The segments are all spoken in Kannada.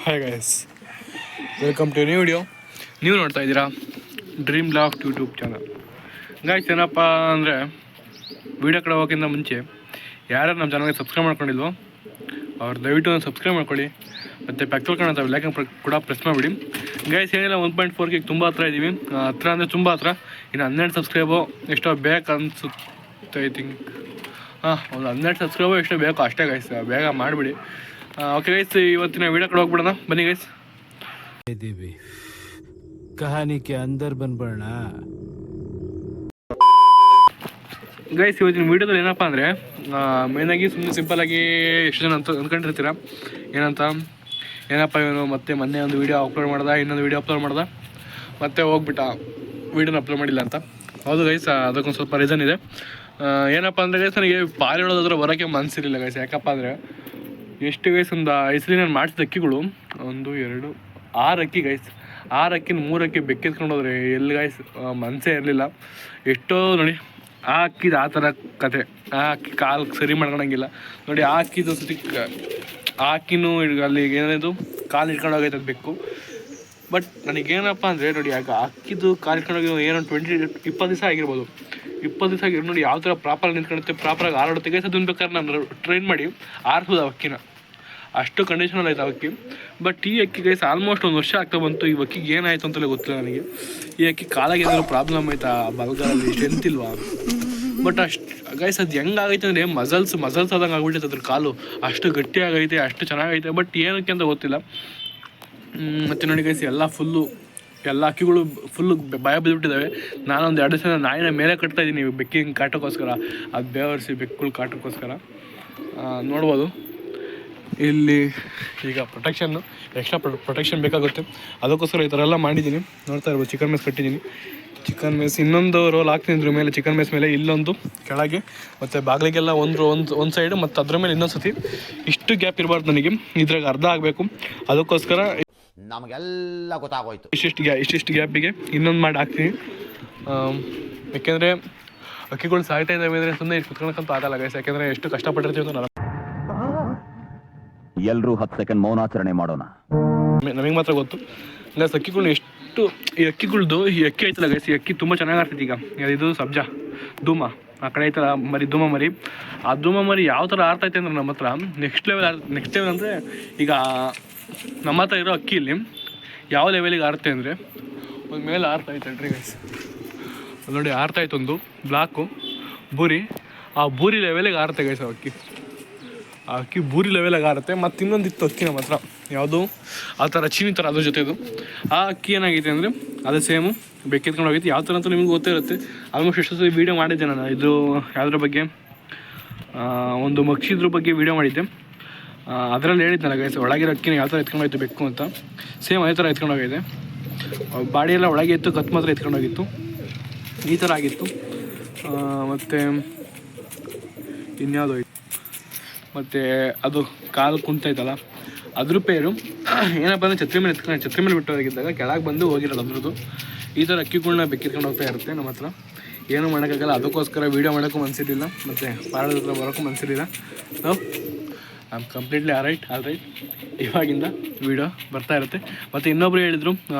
Hi guys, welcome to new video. ನೀವು ನೋಡ್ತಾ ಇದ್ದೀರಾ Dream Loft YouTube channel. Guys, ಏನಪ್ಪ ಅಂದರೆ ವೀಡಿಯೋ ಕಡೆ ಹೋಗೋಕ್ಕಿಂತ ಮುಂಚೆ ಯಾರು ನಮ್ಮ ಚಾನಲ್ಗೆ ಸಬ್ಸ್ಕ್ರೈಬ್ ಮಾಡ್ಕೊಂಡಿಲ್ವೋ ಅವ್ರು ದಯವಿಟ್ಟು ಸಬ್ಸ್ಕ್ರೈಬ್ ಮಾಡ್ಕೊಳ್ಳಿ. ಮತ್ತು ಪಕ್ಕದಲ್ಲಿ ಕಾಣುತ್ತೆ ಲೈಕ್ ಕೂಡ ಪ್ರೆಸ್ ಮಾಡಿಬಿಡಿ. ಗೈಸ್, ಏನಿಲ್ಲ 1.4K ತುಂಬ ಹತ್ರ ಇದ್ದೀವಿ. ಹತ್ರ ಅಂದರೆ ತುಂಬ ಹತ್ರ. ಇನ್ನು 12 ಸಬ್ಸ್ಕ್ರೈಬು ಎಷ್ಟೋ ಬೇಕು ಅನಿಸುತ್ತೆ. ಐ ಥಿಂಕ್ ಒಂದು 12 ಸಬ್ಸ್ಕ್ರೈಬು ಎಷ್ಟೋ ಬೇಕು ಅಷ್ಟೇ ಗೈಸ್, ಬೇಗ ಮಾಡಿಬಿಡಿ. ಓಕೆ ಗೈಸ್, ಇವತ್ತಿನ ವೀಡಿಯೋ ಕಡೆ ಹೋಗ್ಬಿಡೋಣ ಬನ್ನಿ ಗೈಸ್. देवी कहानी के अंदर बनबर्ಣ ಗೈಸ್, ಇವತ್ತಿನ ವೀಡಿಯೋದಲ್ಲಿ ಏನಪ್ಪ ಅಂದರೆ ಮೇಯ್ನಾಗಿ ಸುಮ್ಮನೆ ಸಿಂಪಲ್ಲಾಗಿ ಎಷ್ಟು ಜನ ಅಂತ ಅಂದ್ಕೊಂಡಿರ್ತೀರ ಏನಪ್ಪ ಇವನು ಮತ್ತೆ ಮೊನ್ನೆ ಒಂದು ವೀಡಿಯೋ ಅಪ್ಲೋಡ್ ಮಾಡ್ದೆ, ಇನ್ನೊಂದು ವೀಡಿಯೋ ಅಪ್ಲೋಡ್ ಮಾಡ್ದೆ, ಮತ್ತೆ ಹೋಗ್ಬಿಟ್ಟ ವೀಡಿಯೋನ ಅಪ್ಲೋಡ್ ಮಾಡಿಲ್ಲ ಅಂತ. ಹೌದು ಗೈಸ್, ಅದಕ್ಕೊಂದು ಸ್ವಲ್ಪ ರೀಸನ್ ಇದೆ. ಏನಪ್ಪ ಅಂದರೆ ಗೈಸ್, ನನಗೆ ಪಾಲ್ ಹೇಳೋದಾದ್ರೆ ಬರೋಕ್ಕೆ ಮನಸ್ಸಿರಲಿಲ್ಲ ಗೈಸ್. ಯಾಕಪ್ಪ ಅಂದರೆ ಎಷ್ಟು ಗೈಸ್, ಒಂದು ಐಸಲಿ ನಾನು ಮಾಡಿಸಿದ ಅಕ್ಕಿಗಳು 1 2 6 ಅಕ್ಕಿ ಗೈಸ್. 6 ಅಕ್ಕಿನ 3 ಅಕ್ಕಿ ಬೆಕ್ಕೆತ್ಕೊಂಡು ಹೋದ್ರೆ ಎಲ್ಲಿ ಗೈಸ್ ಮನಸ್ಸೇ ಇರಲಿಲ್ಲ. ಎಷ್ಟೋ ನೋಡಿ ಆ ಅಕ್ಕಿದು ಆ ಥರ ಕತೆ. ಆ ಅಕ್ಕಿ ಕಾಲು ಸರಿ ಮಾಡ್ಕೊಳಂಗಿಲ್ಲ ನೋಡಿ. ಆ ಅಕ್ಕಿದು ಸತಿ ಆ ಅಕ್ಕಿನೂ ಅಲ್ಲಿ ಏನೇದು ಕಾಲು ಇಟ್ಕೊಂಡು ಹೋಗೈತೆ ಅದು ಬೆಕ್ಕು. ಬಟ್ ನನಗೇನಪ್ಪ ಅಂದರೆ ನೋಡಿ, ಆಗ ಅಕ್ಕಿದು ಕಾಲು ಇಟ್ಕೊಂಡೋಗಿ ಏನೋ 20 ದಿವಸ ಆಗಿರ್ಬೋದು. 20 ದಿವಸ ಆಗಿರೋ ನೋಡಿ ಯಾವ ಥರ ಪ್ರಾಪರಾಗಿ ನಿಂತ್ಕೊಳುತ್ತೆ, ಪ್ರಾಪರಾಗಿ ಆರಾಡುತ್ತೆ ಗೈಸ್. ಅದನ್ನ ಬೇಕಾದ್ರೆ ನಾನು ಟ್ರೈನ್ ಮಾಡಿ ಆರಿಸ್ಬೋದು ಆ ಅಕ್ಕಿನ, ಅಷ್ಟು ಕಂಡೀಷನಲ್ ಆಯ್ತು ಆ ಅಕ್ಕಿ. ಬಟ್ ಈ ಅಕ್ಕಿ ಗೈಸ್ ಆಲ್ಮೋಸ್ಟ್ 1 ವರ್ಷ ಆಗ್ತಾ ಬಂತು. ಈ ಅಕ್ಕಿಗೆ ಏನಾಯಿತು ಅಂತಲೇ ಗೊತ್ತಿಲ್ಲ ನನಗೆ. ಈ ಅಕ್ಕಿ ಕಾಲಾಗಿ ಏನಾದರೂ ಪ್ರಾಬ್ಲಮ್ ಆಯ್ತಾ, ಬಲ್ಗಾಲಲ್ಲಿ ಸ್ಟ್ರೆಂತ್ ಇಲ್ವಾ. ಬಟ್ ಅಷ್ಟು ಗೈಸ್ ಅದು ಹೆಂಗಾಗೈತೆ ಅಂದರೆ ಮಸಲ್ಸ್ ಆದಂಗೆ ಆಗ್ಬಿಟ್ಟೈತೆ ಅದ್ರ ಕಾಲು. ಅಷ್ಟು ಗಟ್ಟಿ ಆಗೈತೆ, ಅಷ್ಟು ಚೆನ್ನಾಗೈತೆ. ಬಟ್ ಏನಕ್ಕೆ ಅಂತ ಗೊತ್ತಿಲ್ಲ. ಮತ್ತು ನೋಡಿ ಗೈಸ್, ಎಲ್ಲ ಅಕ್ಕಿಗಳು ಫುಲ್ಲು ಭಯ ಬಿದ್ದುಬಿಟ್ಟಿದ್ದಾವೆ. ನಾನೊಂದು 2 ದಿವಸ ನಾಯಿನ ಮೇಲೆ ಕಟ್ತಾಯಿದ್ದೀನಿ ಬೆಕ್ಕಿನ ಕಾಟಕ್ಕೋಸ್ಕರ, ಅದು ಬೇವರಿಸಿ ಬೆಕ್ಕುಗಳು ಕಾಟಕ್ಕೋಸ್ಕರ. ನೋಡ್ಬೋದು ಇಲ್ಲಿ ಈಗ ಪ್ರೊಟೆಕ್ಷನ್ನು ಎಕ್ಸ್ಟ್ರಾ ಪ್ರೊಟೆಕ್ಷನ್ ಬೇಕಾಗುತ್ತೆ. ಅದಕ್ಕೋಸ್ಕರ ಈ ಥರ ಎಲ್ಲ ಮಾಡಿದ್ದೀನಿ. ನೋಡ್ತಾ ಇರ್ಬೋದು, ಚಿಕನ್ ಮೇಸ್ ಕಟ್ಟಿದ್ದೀನಿ. ಚಿಕನ್ ಮೇಸ್ ಇನ್ನೊಂದು ರೋಲ್ ಹಾಕ್ತೀನಿ ಇದ್ರ ಮೇಲೆ, ಚಿಕನ್ ಮೇಸ್ ಮೇಲೆ ಇಲ್ಲೊಂದು ಕೆಳಗೆ, ಮತ್ತು ಬಾಗಿಲಿಗೆಲ್ಲ ಒಂದು ಸೈಡು, ಮತ್ತು ಅದ್ರ ಮೇಲೆ ಇನ್ನೊಂದು ಸತಿ. ಇಷ್ಟು ಗ್ಯಾಪ್ ಇರಬಾರ್ದು ನನಗೆ, ಇದ್ರಾಗ ಅರ್ಧ ಆಗಬೇಕು. ಅದಕ್ಕೋಸ್ಕರ ನಮಗೆಲ್ಲ ಗೊತ್ತಾಗೋಯ್ತು. ಇಷ್ಟಿಷ್ಟು ಗ್ಯಾಪಿಗೆ ಇನ್ನೊಂದು ಮಾಡಿ ಹಾಕ್ತೀನಿ. ಯಾಕೆಂದರೆ ಅಕ್ಕಿಗಳು ಸಾಯ್ತಾ ಇದ್ದಾವೆ ಅಂದರೆ ಸುಮ್ಮನೆ ಇಷ್ಟು ಕುತ್ಕೊಳಕ್ಕಂತೂ ಆಗಲ್ಲ ಗೈಸ್. ಯಾಕೆಂದರೆ ಎಷ್ಟು ಕಷ್ಟಪಟ್ಟಿರ್ತೀವಿ ಅಂತ ಎಲ್ಲರೂ 10 ಸೆಕೆಂಡ್ ಮೌನಾಚರಣೆ ಮಾಡೋಣ. ನಮಗೆ ಮಾತ್ರ ಗೊತ್ತು ಗೈಸ್ ಅಕ್ಕಿಗಳು ಎಷ್ಟು. ಈ ಅಕ್ಕಿಗಳ್ದು ಈ ಅಕ್ಕಿ ಐತಲ್ಲ ಗೈಸ್, ಈ ಅಕ್ಕಿ ತುಂಬ ಚೆನ್ನಾಗಿ ಆಗ್ತೈತಿ. ಈಗ ಇದು ಸಬ್ಜಾ ಧೂಮ ಆ ಕಡೆ ಐತಲ್ಲ ಮರಿ, ಧೂಮ ಮರಿ. ಆ ಧೂಮ ಮರಿ ಯಾವ ಥರ ಆರ್ತೈತೆ ಅಂದ್ರೆ ನಮ್ಮ ಹತ್ರ ನೆಕ್ಸ್ಟ್ ಲೆವೆಲ್ ಅಂದರೆ ಈಗ ನಮ್ಮ ಹತ್ರ ಇರೋ ಅಕ್ಕಿಯಲ್ಲಿ ಯಾವ ಲೆವೆಲಿಗೆ ಆರುತ್ತೆ ಅಂದರೆ ಒಂದು ಮೇಲೆ ಆರ್ತೈತೆ ರೀ ಗೈಸ್. ನೋಡಿ ಆರ್ತಾಯ್ತು ಒಂದು ಬ್ಲಾಕು ಬೂರಿ, ಆ ಬೂರಿ ಲೆವೆಲಿಗೆ ಆರುತ್ತೆ ಗೈಸ್ ಆ ಅಕ್ಕಿ ಬೂರಿ ಲೆವೆಲಾಗಿ ಆರುತ್ತೆ. ಮತ್ತು ಇನ್ನೊಂದು ಇತ್ತು ಅಕ್ಕಿ ನಮ್ಮ ಹತ್ರ, ಯಾವುದು ಆ ಥರ ಚೀನಿ ಥರ ಅದ್ರ ಜೊತೆದು. ಆ ಅಕ್ಕಿ ಏನಾಗೈತೆ ಅಂದರೆ ಅದು ಸೇಮು ಬೆಕ್ಕೆತ್ಕೊಂಡು ಹೋಗೈತೆ. ಯಾವ ಥರ ಅಂತ ನಿಮ್ಗೆ ಗೊತ್ತೇ ಇರುತ್ತೆ. ಆಲ್ಮೋಸ್ಟ್ ಎಷ್ಟೊತ್ತು ವೀಡಿಯೋ ಮಾಡಿದ್ದೆ ನಾನು. ಇದು ಯಾವುದ್ರ ಬಗ್ಗೆ, ಒಂದು ಮಕ್ಷಿದ್ರ ಬಗ್ಗೆ ವೀಡಿಯೋ ಮಾಡಿದ್ದೆ. ಅದರಲ್ಲಿ ಹೇಳಿದ್ನಲ್ಲ ಗೈಸ್, ಒಳಗಿರೋ ಅಕ್ಕಿನ ಯಾವ ಥರ ಎತ್ಕೊಂಡು ಹೋಯ್ತು ಬೆಕ್ಕು ಅಂತ. ಸೇಮ್ ಅದೇ ಥರ ಎತ್ಕೊಂಡು ಹೋಗಿದೆ. ಬಾಡಿಯೆಲ್ಲ ಒಳಗೆ ಇತ್ತು, ಕತ್ತು ಮಾತ್ರ ಎತ್ಕೊಂಡು ಹೋಗಿತ್ತು. ಈ ಥರ ಆಗಿತ್ತು. ಮತ್ತು ಇನ್ಯಾವುದು ಮತ್ತು ಅದು ಕಾಲು ಕುಂತೈತಲ್ಲ ಅದ್ರ ಪೇರು ಏನಪ್ಪ ಅಂದರೆ ಛತ್ರಿ ಮೇಲೆ ಬಿಟ್ಟು ಹೋಗಿದ್ದಾಗ ಕೆಳಗೆ ಬಂದು ಹೋಗಿರೋದು ಅದ್ರದ್ದು. ಈ ಥರ ಅಕ್ಕಿಗಳನ್ನ ಬೆಕ್ಕಿತ್ಕೊಂಡು ಹೋಗ್ತಾ ಇರುತ್ತೆ ನಮ್ಮ ಹತ್ರ. ಏನೂ ಮಾಡೋಕ್ಕಾಗಲ್ಲ. ಅದಕ್ಕೋಸ್ಕರ ವೀಡಿಯೋ ಮಾಡೋಕ್ಕೂ ಮನಸ್ಸಿರಲಿಲ್ಲ, ಮತ್ತು ಪಾಳದ ಹತ್ರ ಬರೋಕ್ಕೂ ಮನಸ್ಸಿರಲಿಲ್ಲ. So I am completely all right. ಇವಾಗಿಂದ ವೀಡಿಯೋ ಬರ್ತಾ ಇರುತ್ತೆ. ಮತ್ತು ಇನ್ನೊಬ್ರು ಹೇಳಿದರು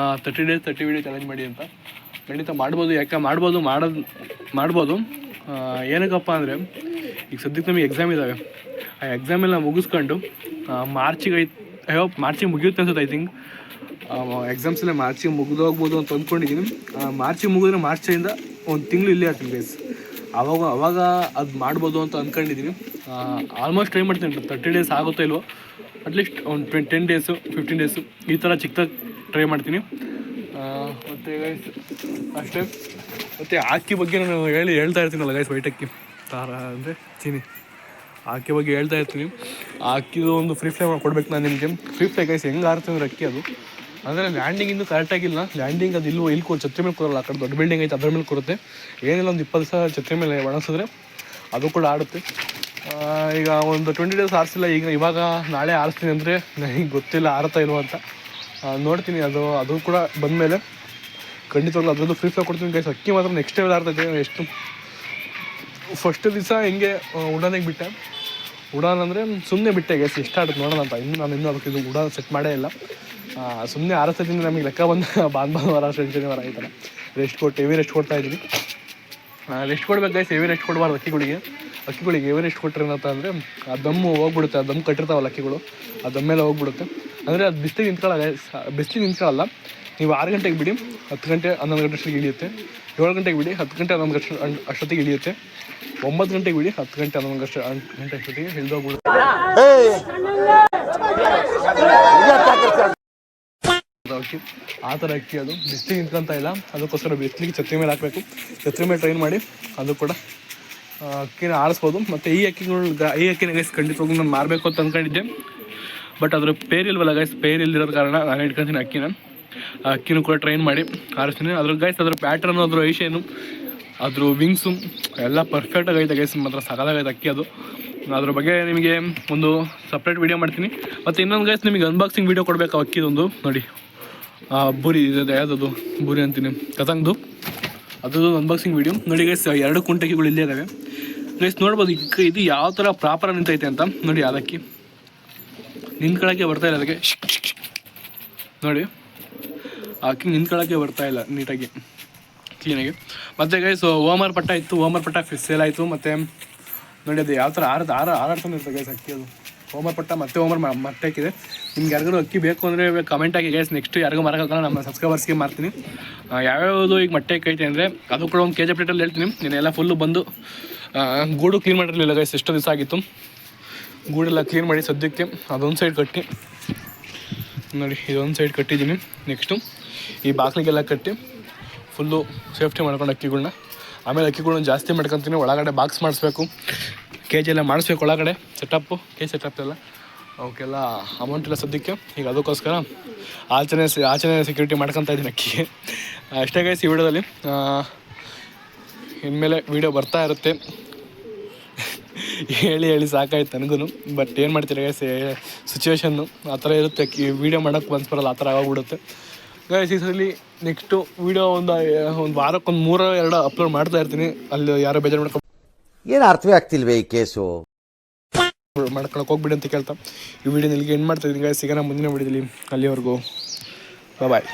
30 days 30 ವೀಡಿಯೋ ಚಾಲೆಂಜ್ ಮಾಡಿ ಅಂತ. ಖಂಡಿತ ಮಾಡ್ಬೋದು. ಯಾಕೆ ಮಾಡ್ಬೋದು. ಏನಕ್ಕಪ್ಪ ಅಂದರೆ ಈಗ ಸದ್ಯಕ್ಕೆ ನಮಗೆ ಎಕ್ಸಾಮ್ ಇದ್ದಾವೆ. ಆ ಎಕ್ಸಾಮೆಲ್ಲ ಮುಗಿಸ್ಕೊಂಡು ಮಾರ್ಚಿಗೆ ಮುಗಿಯುತ್ತೆ ಅನ್ಸುತ್ತೆ. ಐ ಥಿಂಕ್ ಎಕ್ಸಾಮ್ಸ್ ಎಲ್ಲ ಮಾರ್ಚಿಗೆ ಮುಗಿದೋಗ್ಬೋದು ಅಂತ ಅಂದ್ಕೊಂಡಿದ್ದೀನಿ. ಮಾರ್ಚಿಗೆ ಮುಗಿದ್ರೆ ಮಾರ್ಚಿಂದ 1 ತಿಂಗಳು ಇಲ್ಲೇ ಆಗ್ತೀನಿ ಗೈಸ್. ಅವಾಗ ಅದು ಮಾಡ್ಬೋದು ಅಂತ ಅಂದ್ಕೊಂಡಿದ್ದೀನಿ. ಆಲ್ಮೋಸ್ಟ್ ಟ್ರೈ ಮಾಡ್ತೀನಿ. 30 days ಆಗುತ್ತೋ ಇಲ್ವೋ, ಅಟ್ಲೀಸ್ಟ್ ಒಂದು 10 days 15 days ಈ ಥರ ಚಿಕ್ಕದಾಗಿ ಟ್ರೈ ಮಾಡ್ತೀನಿ. ಮತ್ತು ಗೈಸ್ ಅಷ್ಟೇ. ಮತ್ತು ಅಕ್ಕಿ ಬಗ್ಗೆ ನಾನು ಹೇಳ್ತಾ ಇರ್ತೀನಲ್ಲ ಗೈಸ್, ವೈಟ್ ಅಕ್ಕಿ ತಾರ ಅಂದರೆ ಚೀನಿ ಅಕ್ಕಿ ಬಗ್ಗೆ ಹೇಳ್ತಾ ಇರ್ತೀನಿ. ಆ ಅಕ್ಕಿದು ಒಂದು ಫ್ರೀ ಫ್ಲೈ ಕೊಡ್ಬೇಕು ನಾನು ನಿಮಗೆ. ಫ್ರೀ ಫ್ಲೈ ಗೈಸ್ ಹೆಂಗೆ ಆಡ್ತೀನಿ ಅಂದ್ರೆ ಅಕ್ಕಿ ಅದು ಅಂದರೆ ಲ್ಯಾಂಡಿಂಗ್ ಇನ್ನೂ ಕರೆಕ್ಟಾಗಿಲ್ಲ. ಲ್ಯಾಂಡಿಂಗ್ ಅದು ಇಲ್ಲಿ ಛತ್ರಿ ಮೇಲೆ ಕೂರಲ್ಲ. ಆ ಕಡೆ ದೊಡ್ಡ ಬಿಲ್ಡಿಂಗ್ ಐತೆ ಅದ್ರ ಮೇಲೆ ಕೂರುತ್ತೆ. ಏನಿಲ್ಲ ಒಂದು 20 ದಿವಸ ಛತ್ರಿ ಮೇಲೆ ಒಣಗಿಸಿದ್ರೆ ಅದು ಕೂಡ ಆಡುತ್ತೆ. ಈಗ ಒಂದು 20 days ಆರಿಸಿಲ್ಲ. ಇವಾಗ ನಾಳೆ ಆರಿಸ್ತೀನಿ ಅಂದರೆ ನನಗೆ ಗೊತ್ತಿಲ್ಲ ಆರುತ್ತಾ ಇಲ್ವ ಅಂತ. ನೋಡ್ತೀನಿ. ಅದು ಕೂಡ ಬಂದಮೇಲೆ ಖಂಡಿತವಾಗ್ಲೂ ಅದರದ್ದು ಫ್ರೀ ಫ್ಲೈ ಕೊಡ್ತೀನಿ ಗೈಸ್. ಅಕ್ಕಿ ಮಾತ್ರ ನೆಕ್ಸ್ಟ್ ಲೆವೆಲ್ ಆಡ್ತೈತೆ. ಎಷ್ಟು ಫಸ್ಟ್ ದಿವಸ ಹಿಂಗೆ ಉಡಾನಿಗೆ ಬಿಟ್ಟೆ. ಉಡಾನ್ ಅಂದರೆ ಸುಮ್ಮನೆ ಬಿಟ್ಟೆ ಗೈಸ್ ಎಷ್ಟು ಆಡುತ್ತೆ ನೋಡೋಣ ಅಂತ. ಇನ್ನೂ ಅದಕ್ಕೆ ಇದು ಉಡಾನ್ ಸೆಟ್ ಮಾಡೇ ಇಲ್ಲ. ಸುಮ್ಮನೆ ಆರಿಸ್ತಿದ್ದೀನಿ. ನಮಗೆ ಲೆಕ್ಕ ಬಂದು ಭಾನುವಾರ ಶನಿವಾರ ಈ ಥರ ಹೆವಿ ರೆಸ್ಟ್ ಕೊಡ್ತಾಯಿದ್ದೀನಿ. ರೆಸ್ಟ್ ಕೊಡ್ಬೇಕು ಗೈಸ್, ಹೆವಿ ರೆಸ್ಟ್ ಕೊಡಬಾರ್ದು ಅಕ್ಕಿಗಳಿಗೆ ಹೆವಿ ರೆಸ್ಟ್ ಕೊಟ್ಟರೆ ಏನಂತ ಅಂದರೆ ಆ ದಮ್ಮು ಹೋಗ್ಬಿಡುತ್ತೆ. ಆ ದಮ್ ಕಟ್ಟಿರ್ತಾವಲ್ಲ ಅಕ್ಕಿಗಳು, ಆ ದಮ್ಮೆಲ್ಲ ಹೋಗ್ಬಿಡುತ್ತೆ. ಅಂದರೆ ಅದು ಬಿಸಿಲಿಗೆ ನಿಂತ್ಕೊಳ್ಳಲ್ಲ. ನೀವು 6 ಗಂಟೆಗೆ ಬಿಡಿ, 10 ಗಂಟೆ 11 ಗಂಟೆ ಅಷ್ಟೊತ್ತಿಗೆ ಇಳಿಯುತ್ತೆ. 7 ಗಂಟೆಗೆ ಬಿಡಿ, 10 ಗಂಟೆ 11 ಗಂಟೆ ಅಷ್ಟೊತ್ತಿಗೆ ಇಳಿಯುತ್ತೆ. 9 ಗಂಟೆಗೆ ಬಿಡಿ, 10 ಗಂಟೆ 11 ಗಂಟೆ ಅಷ್ಟೊತ್ತಿಗೆ ಇಳಿದೋಗ್ಬಿಡುತ್ತೆ. ಅಕ್ಕಿ ಆ ಥರ ಅಕ್ಕಿ ಅದು ಬಿಸಿಲಿಗೆ ನಿಂತ್ಕೊಂತ ಇಲ್ಲ. ಅದಕ್ಕೋಸ್ಕರ ಬಿಸಿಲಿಗೆ ಛತ್ರಿ ಮೇಲೆ ಹಾಕಬೇಕು. ಛತ್ರಿ ಮೇಲೆ ಟ್ರೈನ್ ಮಾಡಿ ಅದು ಕೂಡ ಅಕ್ಕಿನ ಆರಿಸ್ಬೋದು. ಮತ್ತು ಈ ಅಕ್ಕಿನ ಗೈಸ್ ಖಂಡಿತವಾಗ್ಲೂ ನಾನು ಮಾರಬೇಕು ಅಂತ ಅಂದ್ಕೊಂಡಿದ್ದೆ. ಬಟ್ ಅದ್ರ ಇಲ್ವಲ್ಲ ಗೈಸ್, ಇಲ್ದಿರೋದ ಕಾರಣ ನಾನು ಇಟ್ಕೊತೀನಿ ಅಕ್ಕಿನೂ ಕೂಡ ಟ್ರೈನ್ ಮಾಡಿ ಆರಿಸ್ತೀನಿ. ಅದ್ರ ಗೈಸ್ ಅದ್ರ ಪ್ಯಾಟ್ರನ್ನು, ಅದ್ರ ಐಷೇನು, ಅದ್ರ ವಿಂಗ್ಸು ಎಲ್ಲ ಪರ್ಫೆಕ್ಟಾಗಿ ಐತೆ ಗೈಸ್. ಮಾತ್ರ ಸಕಾಲಾಗೈತೆ ಅಕ್ಕಿ ಅದು. ಅದ್ರ ಬಗ್ಗೆ ನಿಮಗೆ ಒಂದು ಸಪ್ರೇಟ್ ವೀಡಿಯೋ ಮಾಡ್ತೀನಿ. ಮತ್ತು ಇನ್ನೊಂದು ಗೈಸ್ ನಿಮಗೆ ಅನ್ಬಾಕ್ಸಿಂಗ್ ವೀಡಿಯೋ ಕೊಡಬೇಕು ಅಕ್ಕಿದೊಂದು ನೋಡಿ. ಬೂರಿ ಇದೆ, ಯಾವುದದು ಬೂರಿ ಅಂತೀನಿ, ಕತಂಗ್ದು, ಅದೊಂದು ಅನ್ಬಾಕ್ಸಿಂಗ್ ವೀಡಿಯೋ ನೋಡಿ ಗೈಸ್. 2 ಕುಂಟಕಿಗಳು ಇಲ್ಲೇ ಇದ್ದಾವೆ ಗೈಸ್, ನೋಡ್ಬೋದು. ಇದು ಯಾವ ಥರ ಪ್ರಾಪರ್ ನಿಂತೈತೆ ಅಂತ ನೋಡಿ. ಅದಕ್ಕೆ ನಿಂತ್ಕೊಳ್ಳೋಕ್ಕೆ ಬರ್ತಾಯಿಲ್ಲ ಅದಕ್ಕೆ, ನೋಡಿ ಅಕ್ಕಿ ನಿಂತ್ಕೊಳ್ಳೋಕ್ಕೆ ಬರ್ತಾಯಿಲ್ಲ ನೀಟಾಗಿ ಕ್ಲೀನಾಗಿ. ಮತ್ತು ಗೈಸ್ ಓಮರ್ ಪಟ್ಟ ಇತ್ತು, ಓಮರ್ ಪಟ್ಟ ಸೇಲ್ ಆಯಿತು. ಮತ್ತು ನೋಡಿ ಅದು ಯಾವ ಥರ ಆರಾಡ್ತಾನೆ ಇರ್ತದೆ ಗೈಸ್ ಅಕ್ಕಿ. ಅದು ಓಮರ್ ಪಟ್ಟ ಮತ್ತು ಓಮರ್ ಮೊಟ್ಟೆ ಹಾಕಿದೆ. ನಿಮ್ಗೆ ಯಾರಿಗೂ ಅಕ್ಕಿ ಬೇಕು ಅಂದರೆ ಕಮೆಂಟ್ ಆಗಿ ಗೈಸ್. ನೆಕ್ಸ್ಟ್ ಯಾರಿಗೂ ಮಾರೋಕ್ಕಾಗಲ್ಲ, ನಮ್ಮ ಸಬ್ಸ್ಕ್ರೈಬರ್ಸ್ಗೆ ಮಾರ್ತೀನಿ. ಯಾವ್ಯಾವುದು ಈಗ ಮೊಟ್ಟೆ ಐತೆ ಅಂದರೆ ಅದು ಕೂಡ ಒಂದು KG ಪ್ಲೇಟಲ್ಲಿ ಹೇಳ್ತೀನಿ. ನೀನೆಲ್ಲ ಫುಲ್ಲು ಬಂದು ಗೂಡು ಕ್ಲೀನ್ ಮಾಡಿರಲಿಲ್ಲ ಗೈಸ್, ಎಷ್ಟೋ ದಿವಸ ಆಗಿತ್ತು. ಗೂಡೆಲ್ಲ ಕ್ಲೀನ್ ಮಾಡಿ ಸದ್ಯಕ್ಕೆ ಅದೊಂದು ಸೈಡ್ ಕಟ್ಟಿ ನೋಡಿ, ಇದೊಂದು ಸೈಡ್ ಕಟ್ಟಿದ್ದೀನಿ. ನೆಕ್ಸ್ಟು ಈ ಬಾಗಿಲಿಗೆಲ್ಲ ಕಟ್ಟಿ ಫುಲ್ಲು ಸೇಫ್ಟಿ ಮಾಡ್ಕೊಂಡು ಅಕ್ಕಿಗಳ್ನ. ಆಮೇಲೆ ಅಕ್ಕಿಗಳ್ನ ಜಾಸ್ತಿ ಮಾಡ್ಕೊತೀನಿ. ಒಳಗಡೆ ಬಾಕ್ಸ್ ಮಾಡಿಸ್ಬೇಕು, KG ಎಲ್ಲ ಮಾಡಿಸ್ಬೇಕು ಒಳಗಡೆ ಸೆಟಪ್ಪು, ಸೆಟಪ್ ಎಲ್ಲ ಅವಕ್ಕೆಲ್ಲ ಅಮೌಂಟ್ ಇಲ್ಲ ಸದ್ಯಕ್ಕೆ. ಈಗ ಅದಕ್ಕೋಸ್ಕರ ಆಚರಣೆ ಸೆಕ್ಯೂರಿಟಿ ಮಾಡ್ಕೊತಾ ಇದ್ದೀನಿ ಅಕ್ಕಿಗೆ. ಅಷ್ಟೇ ಗೈಸ್ ಈ ವಿಡಿಯೋದಲ್ಲಿ. ಇನ್ಮೇಲೆ ವೀಡಿಯೋ ಬರ್ತಾ ಇರುತ್ತೆ. ಹೇಳಿ ಸಾಕಾಯ್ತು ನನಗೂ. ಬಟ್ ಏನು ಮಾಡ್ತೀರ ಗೈಸ್, ಸಿಚುವೇಶನ್ನು ಆ ಥರ ಇರುತ್ತೆ. ವೀಡಿಯೋ ಮಾಡೋಕ್ಕೆ ಬರಲ್ಲ, ಆ ಥರ ಆಗೋಗ್ಬಿಡುತ್ತೆ ಗೈಸ್. ಈ ಸಲ ನೆಕ್ಸ್ಟು ವೀಡಿಯೋ ಒಂದು ವಾರಕ್ಕೆ 3-2 ಅಪ್ಲೋಡ್ ಮಾಡ್ತಾ ಇರ್ತೀನಿ. ಅಲ್ಲಿ ಯಾರೋ ಬೇಜಾರು ಏನು ಅರ್ಥವೇ ಆಗ್ತಿಲ್ವೇ ಈ ಕೇಸು ಮಾಡ್ಕೊಳಕ್ಕೆ ಹೋಗ್ಬಿಡಿ ಅಂತ ಕೇಳ್ತಾ ಈ ವಿಡಿಯೋ ಇಲ್ಲಿಗೆ ಎಂಡ್ ಮಾಡ್ತಾ ಇದ್ದೀನಿ ಗೈಸ್. ಸಿಗೋಣ ಮುಂದಿನ ವಿಡಿಯೋದಲ್ಲಿ. ಅಲ್ಲಿವರೆಗೂ ಬಾಯ್.